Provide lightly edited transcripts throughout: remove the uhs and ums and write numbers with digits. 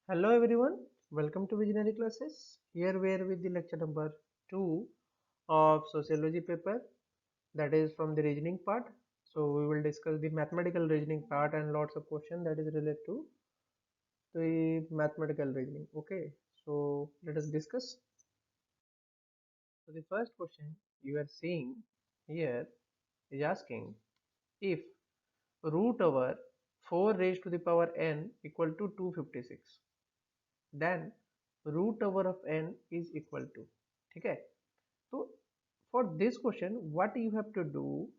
Hello everyone, welcome to Visionary Classes. Here we are with the lecture number 2 of Sociology paper, that is from the reasoning part. So we will discuss the mathematical reasoning part and lots of questions that is related to the mathematical reasoning. Okay, so let us discuss. So the first question you are seeing here is asking if root over 4 raised to the power n equal to 256, then root over of n is equal to, ठीक है. So for this question what you have to do,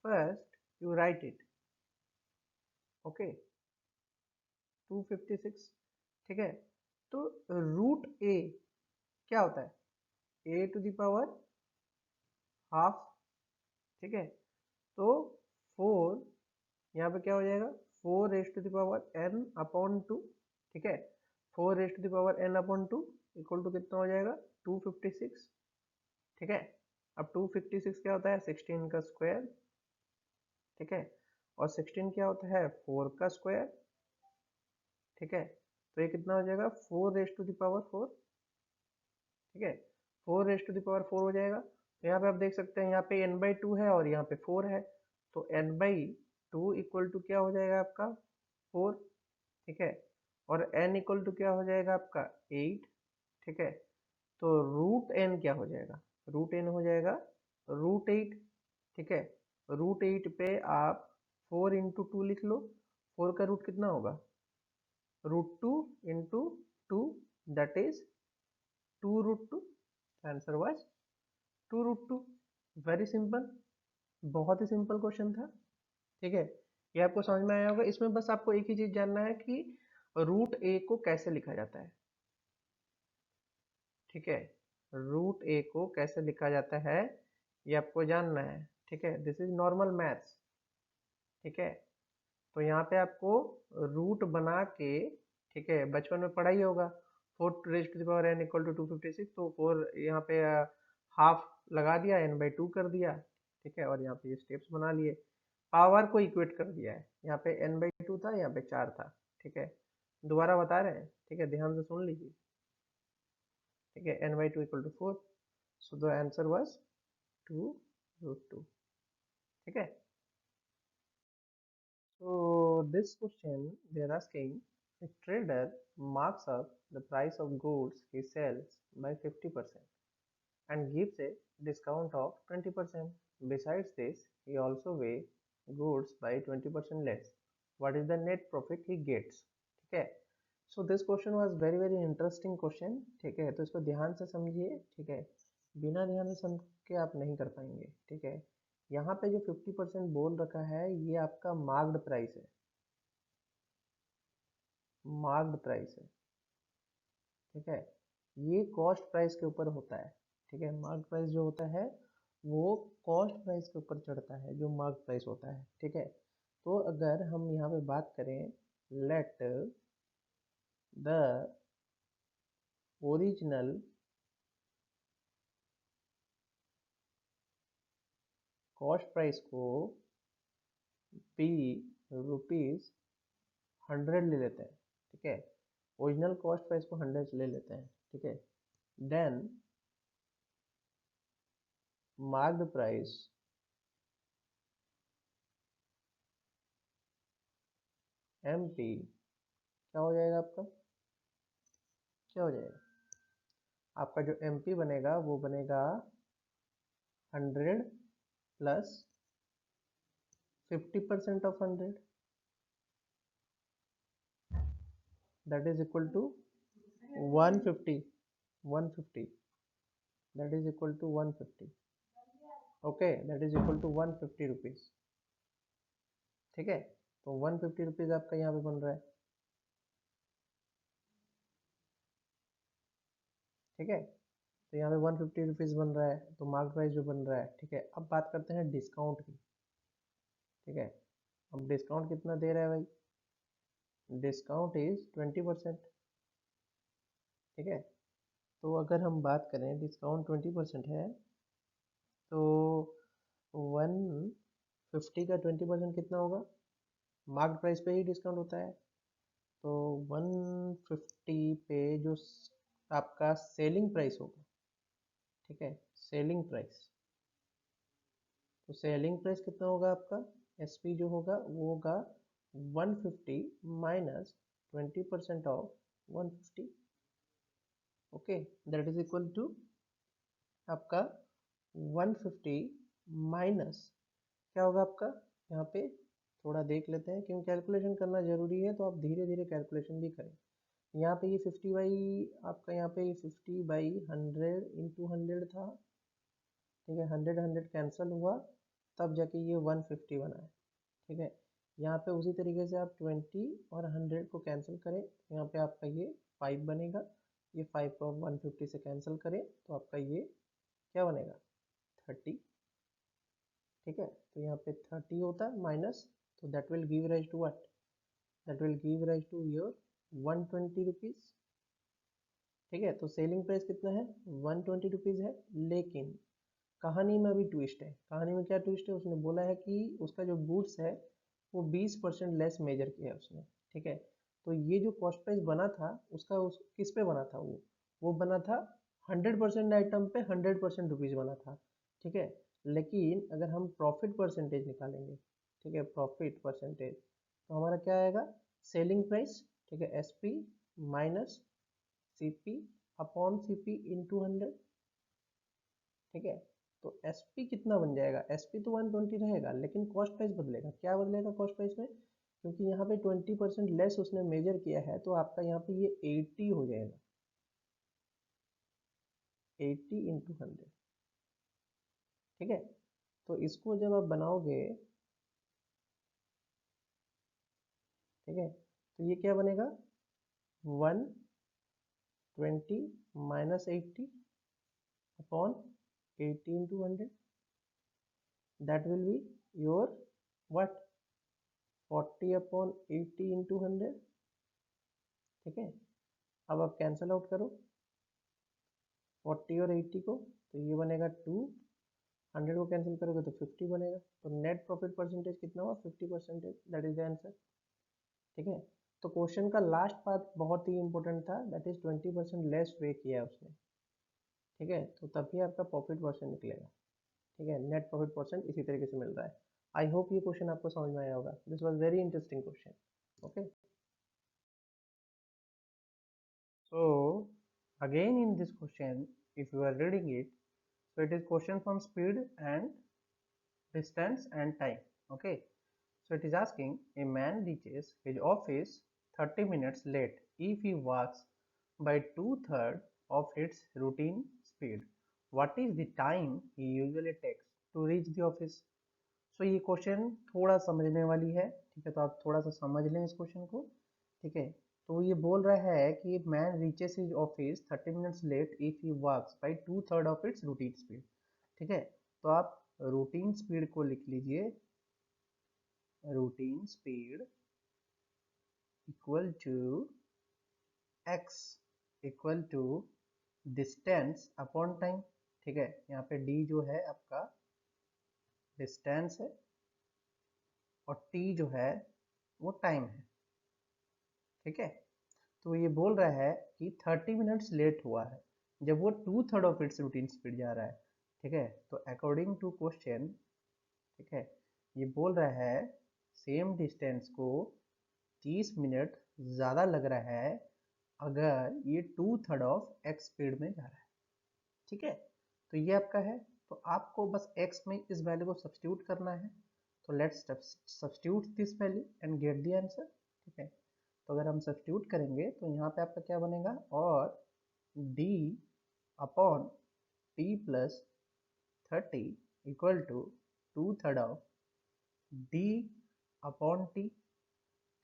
first you write it, okay, 256, ठीक है. तो root a क्या होता है, a to the power half, ठीक है. तो 4 यहाँ पे क्या हो जाएगा, 4 raise to the power n upon 2, ठीक है. 4 raise to the power n upon 2 equal to कितना हो जाएगा, 256, ठीक है. अब 256 क्या होता है, 16 का स्क्वायर, ठीक है. और 16 क्या होता है, 4 का स्क्वायर, ठीक है. तो ये कितना हो जाएगा, 4 रेज टू द पावर 4, ठीक है. 4 रेज टू द पावर 4 हो जाएगा. तो यहाँ पे आप देख सकते हैं, यहाँ पे n/2 है और यहाँ पे 4 है. तो n/2 इक्वल टू क्या हो जाएगा आपका, 4, ठीक है. और n इक्वल टू क्या हो जाएगा आपका, 8, ठीक है. तो रूट n क्या हो जाएगा, रूट n हो जाएगा √8, ठीक है. √8 पे आप 4 इंटू 2 लिख लो. 4 का रूट कितना होगा, √2 into 2, that is 2√2. Answer was 2√2. Very simple, बहुत ही सिंपल क्वेश्चन था, ठीक है. ये आपको समझ में आया होगा. इसमें बस आपको एक ही चीज जानना है कि रूट ए को कैसे लिखा जाता है, ठीक है. रूट ए को कैसे लिखा जाता है ये आपको जानना है, ठीक है. दिस इज नॉर्मल मैथ्स, ठीक है. तो यहाँ पे आपको रूट बना के, ठीक है, बचपन में पढ़ा ही होगा, 4 raise to the power n equal to 256. तो 4 यहाँ पे हाफ लगा दिया, n/2 कर दिया, ठीक है. और यहाँ पे ये स्टेप्स बना लिए, पावर को इक्वेट कर दिया है. यहाँ पे n/2 था, यहाँ पे 4 था, ठीक है. दोबारा बता रहे हैं, ठीक है, ध्यान से सुन लीजिए, ठीक है. n/2 equal to 4, so the answer was 2√2, ठीक है. So this question they are asking, a trader marks up the price of goods he sells by 50% and gives a discount of 20%. Besides this, he also weighs goods by 20% less. What is the net profit he gets? ठीक है. So this question was very interesting question, ठीक है. तो इसको ध्यान से समझिए, ठीक है. बिना ध्यान से समझ के आप नहीं कर पाएंगे, ठीक है. यहाँ पे जो 50% बोल रखा है ये आपका मार्क्ड प्राइस है, मार्क्ड प्राइस है, ठीक है. ये कॉस्ट प्राइस के ऊपर होता है, ठीक है. मार्क्ड प्राइस जो होता है वो कॉस्ट प्राइस के ऊपर चढ़ता है, जो मार्क्ड प्राइस होता है, ठीक है. तो अगर हम यहाँ पे बात करें, let the original cost price को पी ₹100 ले लेते हैं, ठीक है. ओरिजिनल कॉस्ट प्राइस को 100 ले लेते हैं, ठीक है. देन मार्क्ड प्राइस MP क्या हो जाएगा आपका, क्या हो जाएगा आपका, जो MP बनेगा वो बनेगा 100 plus 50% of 100, that is equal to 150, 150, that is equal to 150, okay. That is equal to 150 rupees, ठीक है. तो 150 रुपीज आपका यहाँ पे बन रहा है, ठीक है. तो यहाँ पे 150 रुपीज बन रहा है, तो मार्क प्राइस जो बन रहा है, ठीक है. अब बात करते हैं डिस्काउंट की, ठीक है. अब डिस्काउंट कितना दे रहा है भाई, डिस्काउंट इज 20%, ठीक है. तो अगर हम बात करें डिस्काउंट 20% है, तो 150 का 20% कितना होगा, मार्क प्राइस पे ही डिस्काउंट होता है, तो 150 पे जो आपका सेलिंग प्राइस होगा, ठीक है, सेलिंग प्राइस, तो सेलिंग प्राइस कितना होगा आपका, एसपी जो होगा वो होगा 150 minus 20% of 150, okay, that is equal to आपका 150 माइनस क्या होगा आपका, यहाँ पे थोड़ा देख लेते हैं क्योंकि कैलकुलेशन करना जरूरी है, तो आप धीरे धीरे कैलकुलेशन भी करें। यहाँ पे ये 50 बाई आपका, यहाँ पे 50 बाई 100 इंटू 100 था, ठीक है, 100 कैंसिल हुआ, तब जाके ये 150 बना है, ठीक है। यहाँ पे उसी तरीके से आप 20 और 100 को कैंसिल करें, यहाँ पे आपका ये 5 बनेगा, ये 5 को 150 से कैंसिल करें तो आपका ये क्या बनेगा, 30, ठीक है। तो यहाँ पे 30 होता है माइनस, तो that will give rise to what, that will give rise to your 120 rupees, ठीक है। तो सेलिंग प्राइस कितना है, 120 रुपीज़ है, लेकिन कहानी में अभी ट्विस्ट है। कहानी में क्या ट्विस्ट है, उसने बोला है कि उसका जो गुड्स है वो 20% लेस मेजर किया है उसने, ठीक है। तो ये जो कॉस्ट प्राइस बना था उसका किस पे बना था, वो बना था 100% आइटम पे 100% रुपीज़ बना था, ठीक है। लेकिन अगर हम प्रॉफिट परसेंटेज निकालेंगे, ठीक है, प्रॉफिट परसेंटेज, तो हमारा क्या आएगा, सेलिंग प्राइस, ठीक है, S P minus C P upon C P into 100, ठीक है। तो एस पी कितना बन जाएगा, एस पी तो 120 रहेगा, लेकिन कॉस्ट प्राइस बदलेगा, क्या बदलेगा कॉस्ट प्राइस में, क्योंकि यहाँ पे 20% लेस उसने मेजर किया है, तो आपका यहाँ पे ये 80 हो जाएगा, 80 इंटू 100, ठीक है। तो इसको जब आप बनाओगे, ठीक है, तो ये क्या बनेगा, 120 minus 80 upon 80 into 100, that will be your what, 40 upon 80 into 100, ठीक है। अब आप कैंसल आउट करो 40 और 80 को, तो ये बनेगा 2, 100 को कैंसिल करोगे तो 50 बनेगा, तो नेट प्रॉफिट परसेंटेज कितना हुआ, 50%, दैट इज द आंसर, ठीक है। तो क्वेश्चन का लास्ट पार्ट बहुत ही इंपॉर्टेंट था, दैट इज 20% लेस पे किया उसने, ठीक है, तो तभी आपका प्रॉफिट परसेंट निकलेगा, ठीक है, नेट प्रॉफिट परसेंट इसी तरीके से मिल रहा है। आई होप ये क्वेश्चन आपको समझ में आया होगा, this was very interesting question, okay. So again in this question, if you are reading it, so it is question from speed and distance and time, okay. So it is asking, a man reaches his office 30 minutes late if he walks by 2/3 of its routine speed. What is the time he usually takes to reach the office? So ये question थोड़ा समझने वाली है, ठीक है, तो आप थोड़ा सा समझ लें इस क्वेश्चन को, ठीक है। तो ये बोल रहा है कि man reaches his office 30 minutes late if he works by 2/3 of its routine speed, ठीक है। तो आप रूटीन स्पीड को लिख लीजिए, routine speed equal to X equal to distance upon time, ठीक है। यहाँ पे डी जो है आपका डिस्टेंस है और टी जो है वो टाइम है, ठीक है। तो ये बोल रहा है कि 30 मिनट्स लेट हुआ है जब वो 2/3 ऑफ इट्स रूटीन स्पीड जा रहा है, ठीक है। तो अकॉर्डिंग टू क्वेश्चन, ठीक है, ये बोल रहा है सेम डिस्टेंस को 30 मिनट ज़्यादा लग रहा है अगर ये 2/3 ऑफ एक्स स्पीड में जा रहा है, ठीक है। तो ये आपका है, तो आपको बस एक्स में इस वैल्यू को सब्स्टिट्यूट करना है, तो let's substitute this value and get the answer, ठीक है। तो अगर हम सब्स्टिट्यूट करेंगे तो यहाँ पे आपका क्या बनेगा, और d upon T plus 30 equal to 2/3 of d upon T,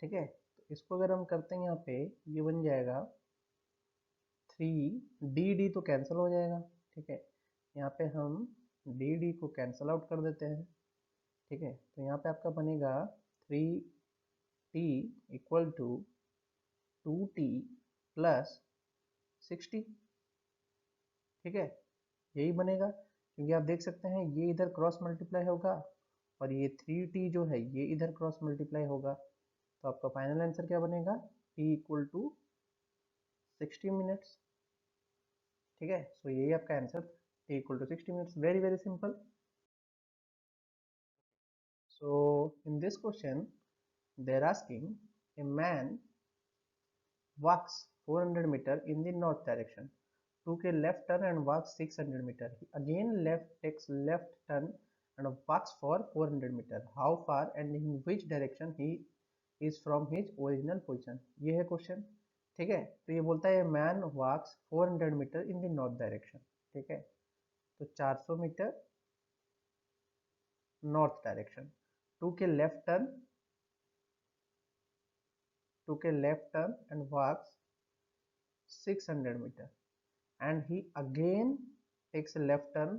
ठीक है। तो इसको अगर हम करते हैं यहाँ पे, ये बन जाएगा 3 तो कैंसिल हो जाएगा, ठीक है। यहाँ पे हम डी को कैंसिल आउट कर देते हैं, ठीक है। तो यहाँ पे आपका बनेगा 3t equal to 2t plus 60, ठीक है, यही बनेगा, क्योंकि आप देख सकते हैं ये इधर क्रॉस मल्टीप्लाई होगा और ये 3t जो है ये इधर क्रॉस मल्टीप्लाई होगा, तो आपका फाइनल आंसर क्या बनेगा, t इक्वल टू 60 मिनट्स। ठीक है, सो यही आपका answer, t equal to 60 minutes. Very very simple. So in this question they are asking a man walks 400 meter in the north direction, took a left turn and walks 600 meter. He again takes left turn and walks for 400 meter. How far and in which direction he is from his original position? ये है question. ठीक है, तो ये बोलता है man walks 400 metre in the north direction. ठीक है, तो 400 metre north direction, took a left turn and walks 600 meter, and he again takes a left turn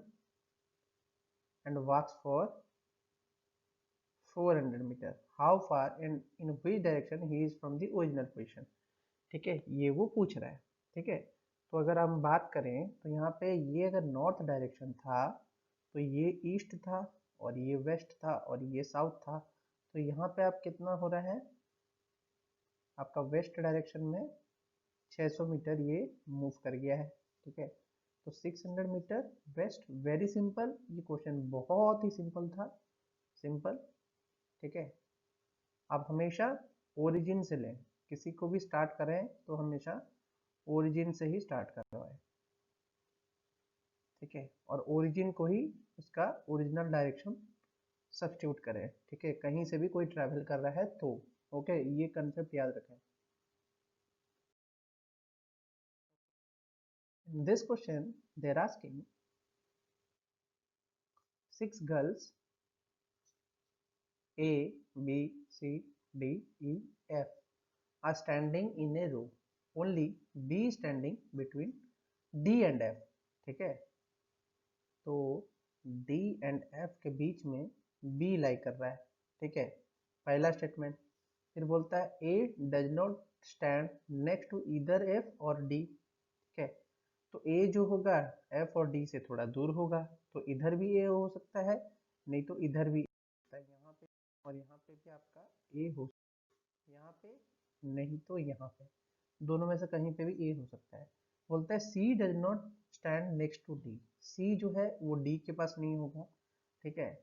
and walks for 400 meter. How far and in which direction he is from the original position? ठीक है, ये वो पूछ रहा है। ठीक है, तो अगर हम बात करें तो यहाँ पे ये अगर नॉर्थ डायरेक्शन था तो ये ईस्ट था और ये वेस्ट था और ये साउथ था, तो यहाँ पे आप कितना हो रहा है आपका वेस्ट डायरेक्शन में 600 मीटर ये मूव कर गया है। ठीक है, तो 600 मीटर वेस्ट। वेरी सिंपल, ये क्वेश्चन बहुत ही सिंपल था, सिंपल। ठीक है, आप हमेशा ओरिजिन से लें, किसी को भी स्टार्ट करें तो हमेशा ओरिजिन से ही स्टार्ट करवाएं। ठीक है, और ओरिजिन को ही उसका ओरिजिनल डायरेक्शन सब्स्टिट्यूट करें। ठीक है, कहीं से भी कोई ट्रैवल कर रहा है तो। ओके, ये कंसेप्ट याद रखें। In this question, they're asking 6 girls A, B, C, D, E, F are standing in a row. Only B is standing between D and F. ठीक है, तो D and F के बीच में B लाई कर रहा है। ठीक है, पहला स्टेटमेंट। फिर बोलता है A does not stand next to either F और D। ठीक है, तो A जो होगा F और D से थोड़ा दूर होगा, तो इधर भी A हो सकता है, नहीं तो इधर भी सकता है, यहाँ पे और यहाँ पे भी आपका A हो, यहाँ पे नहीं तो यहाँ पे, दोनों में से कहीं पे भी A हो सकता है। बोलता है C does not stand next to D। C जो है वो D के पास नहीं होगा। ठीक है,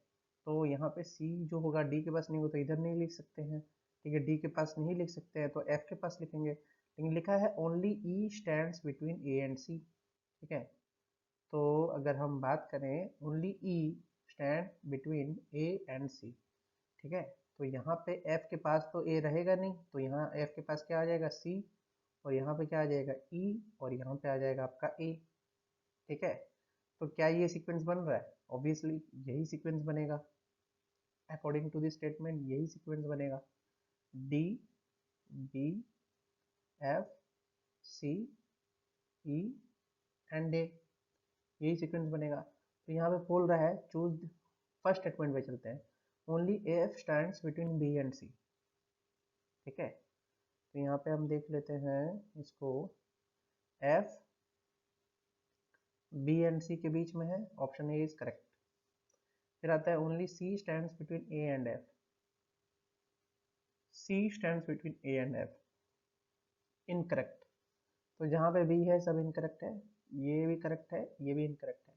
तो यहाँ पे C जो होगा D के पास नहीं होगा तो इधर नहीं लिख सकते हैं। ठीक है, D के पास नहीं लिख सकते हैं तो F के पास लिखेंगे, लेकिन लिखा है only E stands between A and C। ठीक है, तो अगर हम बात करें only E stand between A and C। ठीक है, तो यहाँ पे F के पास तो A रहेगा नहीं, तो यहाँ F के पास क्या आ जाएगा C, और यहाँ पे क्या आ जाएगा E, और यहाँ पे आ जाएगा आपका A। ठीक है, तो क्या ये सीक्वेंस बन रहा है? ऑब्वियसली यही सीक्वेंस बनेगा, अकॉर्डिंग टू दिस स्टेटमेंट यही सीक्वेंस बनेगा, D, B, F, C, E and A, यही सीक्वेंस बनेगा। तो यहाँ पे बोल रहा है चूज फर्स्ट स्टेटमेंट पे चलते हैं, only AF stands between B and C। ठीक है, तो यहाँ पे हम देख लेते हैं इसको, F B एंड C के बीच में है, ऑप्शन ए इज करेक्ट। फिर आता है only C stands between A and F। C stands between A and F, incorrect. तो जहाँ पे B है सब इनकरेक्ट है, ये भी करेक्ट है, ये भी इनकरेक्ट है।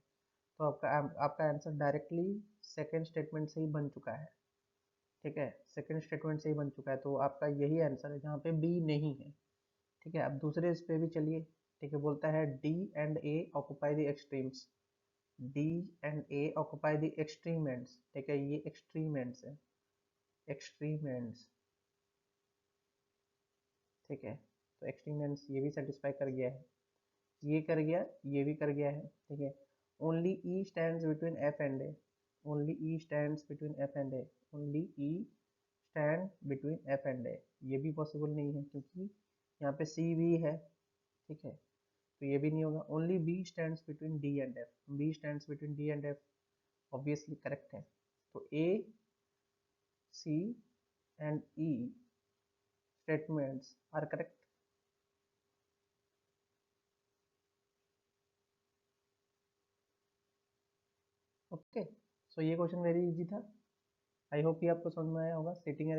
तो आपका आंसर डायरेक्टली सेकेंड स्टेटमेंट से ही बन चुका है। ठीक है, सेकेंड स्टेटमेंट से ही बन चुका है, तो आपका यही आंसर है जहाँ पे B नहीं है। ठीक है, अब दूसरे इस पे भी चलिए। ठीक है, बोलता है D and A occupy the extremes. D and A occupy the extreme ends. ठीक है, ये एक्सट्रीम एंड्स है, एक्सट्रीम एंड्स। ठीक है, तो एक्सट्रीम एंड्स ये भी सेटिस्फाई कर गया है, ये कर गया, ये भी कर गया है। ठीक है, only E stands between F and A, only E stands between F and A, only E stand between F and A, ये भी पॉसिबल नहीं है क्योंकि यहाँ पे C भी है। ठीक है, तो ये भी नहीं होगा। Only B stands between D and F, B stands between D and F, obviously correct है। तो A, C and E statements are correct. Okay, so ये क्वेश्चन वेरी इजी था। आई होप ये आपको समझ में आया होगा। सेटिंग